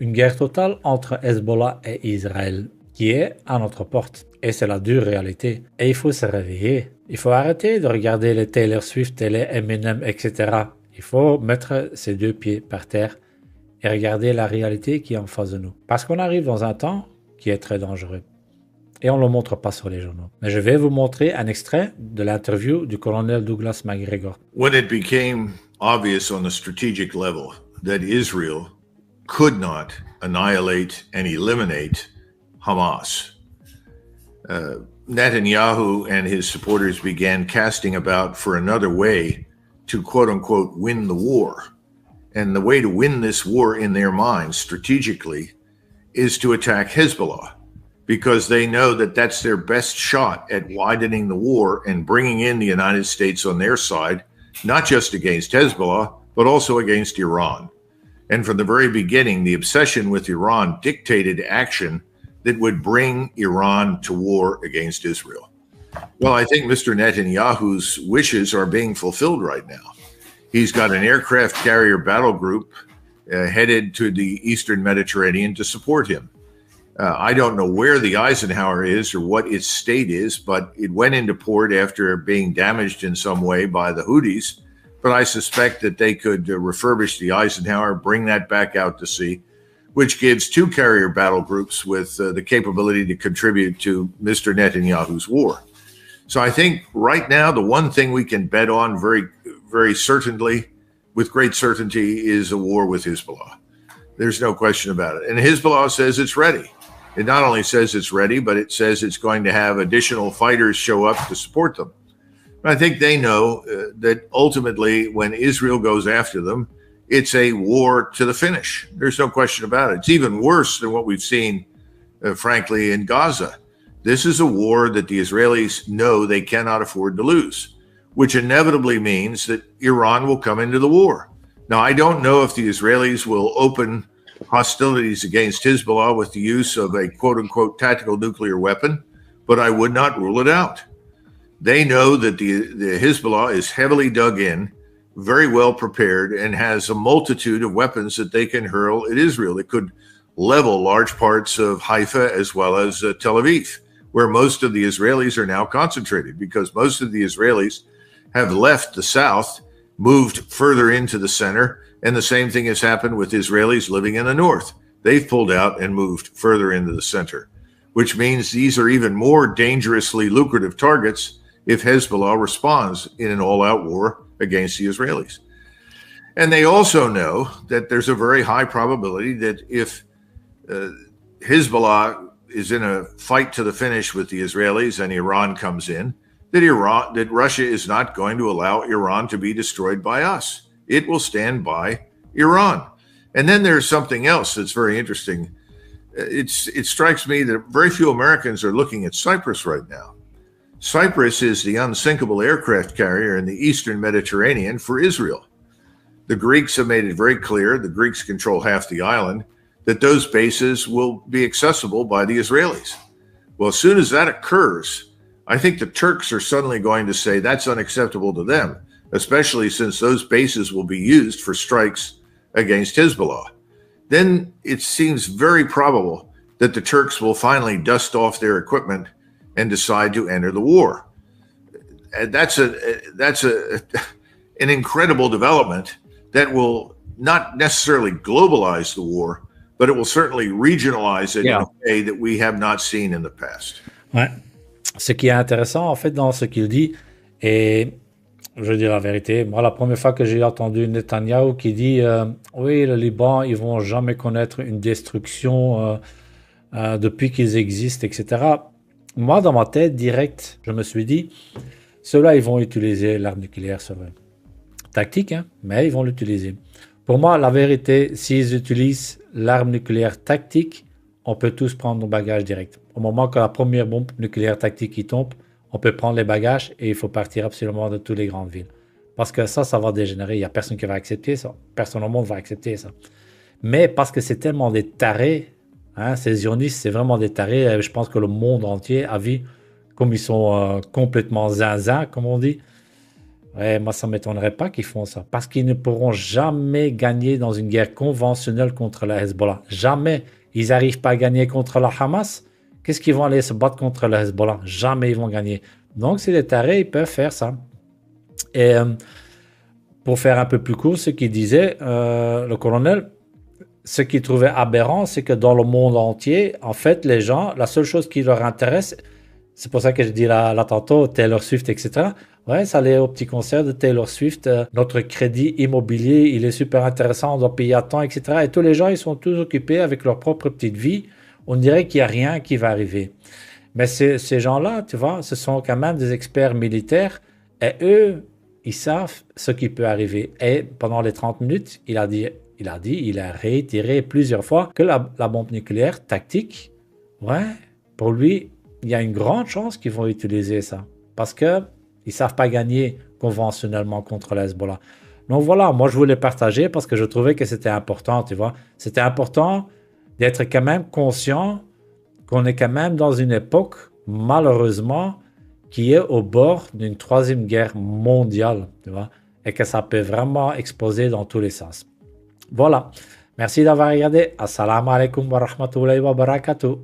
une guerre totale entre Hezbollah et Israël qui est à notre porte. Et c'est la dure réalité. Et il faut se réveiller. Il faut arrêter de regarder les Taylor Swift et les Eminem, etc. Il faut mettre ses deux pieds par terre et regarder la réalité qui est en face de nous. Parce qu'on arrive dans un temps qui est très dangereux. Et on ne le montre pas sur les journaux. Mais je vais vous montrer un extrait de l'interview du colonel Douglas McGregor. When it became obvious on the strategic level that Israel could not annihilate and eliminate Hamas, Netanyahu and his supporters began casting about for another way to quote-unquote win the war. And the way to win this war in their minds strategically is to attack Hezbollah, because they know that that's their best shot at widening the war and bringing in the United States on their side, not just against Hezbollah, but also against Iran. And from the very beginning, the obsession with Iran dictated action that would bring Iran to war against Israel. Well, I think Mr. Netanyahu's wishes are being fulfilled right now. He's got an aircraft carrier battle group headed to the Eastern Mediterranean to support him. I don't know where the Eisenhower is or what its state is, but it went into port after being damaged in some way by the Houthis. But I suspect that they could refurbish the Eisenhower, bring that back out to sea, which gives two carrier battle groups with the capability to contribute to Mr. Netanyahu's war. So I think right now, the one thing we can bet on very certainly, with great certainty, is a war with Hezbollah. There's no question about it. And Hezbollah says it's ready. It not only says it's ready, but it says it's going to have additional fighters show up to support them. I think they know that ultimately when Israel goes after them, it's a war to the finish. There's no question about it. It's even worse than what we've seen, frankly, in Gaza. This is a war that the Israelis know they cannot afford to lose, which inevitably means that Iran will come into the war. Now, I don't know if the Israelis will open hostilities against Hezbollah with the use of a quote-unquote tactical nuclear weapon, but I would not rule it out. They know that the Hezbollah is heavily dug in, very well prepared, and has a multitude of weapons that they can hurl at Israel. It could level large parts of Haifa as well as Tel Aviv, where most of the Israelis are now concentrated, because most of the Israelis have left the south, moved further into the center, and the same thing has happened with Israelis living in the north. They've pulled out and moved further into the center, which means these are even more dangerously lucrative targets if Hezbollah responds in an all-out war against the Israelis. And they also know that there's a very high probability that if Hezbollah is in a fight to the finish with the Israelis and Iran comes in, that Russia is not going to allow Iran to be destroyed by us. It will stand by Iran. And then there's something else that's very interesting. It strikes me that very few Americans are looking at Cyprus right now. Cyprus is the unsinkable aircraft carrier in the Eastern Mediterranean for Israel. The Greeks have made it very clear, the Greeks control half the island, that those bases will be accessible by the Israelis. Well, as soon as that occurs, I think the Turks are suddenly going to say that's unacceptable to them, especially since those bases will be used for strikes against Hezbollah. Then it seems very probable that the Turks will finally dust off their equipment and decide to enter the war. And that's an incredible development that will not necessarily globalize the war, but it will certainly regionalize it in a way that we have not seen in the past. Ouais. Ce qui est intéressant, en fait, dans ce qu'il dit, et je dis la vérité, moi, la première fois que j'ai entendu Netanyahou qui dit oui, le Liban, ils vont jamais connaître une destruction depuis qu'ils existent, etc. Moi, dans ma tête, direct, je me suis dit, ceux-là, ils vont utiliser l'arme nucléaire, c'est vrai. Tactique, hein, mais ils vont l'utiliser. Pour moi, la vérité, s'ils utilisent l'arme nucléaire tactique, on peut tous prendre nos bagages direct. Au moment que la première bombe nucléaire tactique qui tombe, on peut prendre les bagages et il faut partir absolument de toutes les grandes villes. Parce que ça va dégénérer. Il n'y a personne qui va accepter ça. Personne au monde va accepter ça. Mais parce que c'est tellement des tarés, hein, ces zionistes, c'est vraiment des tarés. Je pense que le monde entier a vu comme ils sont complètement zinzin, comme on dit. Ouais, moi, ça ne m'étonnerait pas qu'ils font ça. Parce qu'ils ne pourront jamais gagner dans une guerre conventionnelle contre la Hezbollah. Jamais. Ils n'arrivent pas à gagner contre la Hamas. Qu'est-ce qu'ils vont aller se battre contre la Hezbollah? Jamais ils vont gagner. Donc, c'est des tarés, ils peuvent faire ça. Et pour faire un peu plus court, ce qu'il disait, le colonel, ce qu'il trouvait aberrant, c'est que dans le monde entier, en fait, les gens, la seule chose qui leur intéresse, c'est pour ça que je dis là tantôt, Taylor Swift, etc. Ouais, ça allait au petit concert de Taylor Swift. Notre crédit immobilier, il est super intéressant, on doit payer à temps, etc. Et tous les gens, ils sont tous occupés avec leur propre petite vie. On dirait qu'il n'y a rien qui va arriver. Mais ces gens-là, tu vois, ce sont quand même des experts militaires. Et eux, ils savent ce qui peut arriver. Et pendant les 30 minutes, il a réitéré plusieurs fois que la bombe nucléaire tactique, ouais, pour lui, il y a une grande chance qu'ils vont utiliser ça. Parce qu'ils ne savent pas gagner conventionnellement contre la Hezbollah. Donc voilà, moi je voulais partager parce que je trouvais que c'était important, tu vois. C'était important d'être quand même conscient qu'on est quand même dans une époque, malheureusement, qui est au bord d'une troisième guerre mondiale, tu vois, et que ça peut vraiment exploser dans tous les sens. Voilà. Merci d'avoir regardé. Assalamu alaikum wa rahmatullahi wa barakatuh.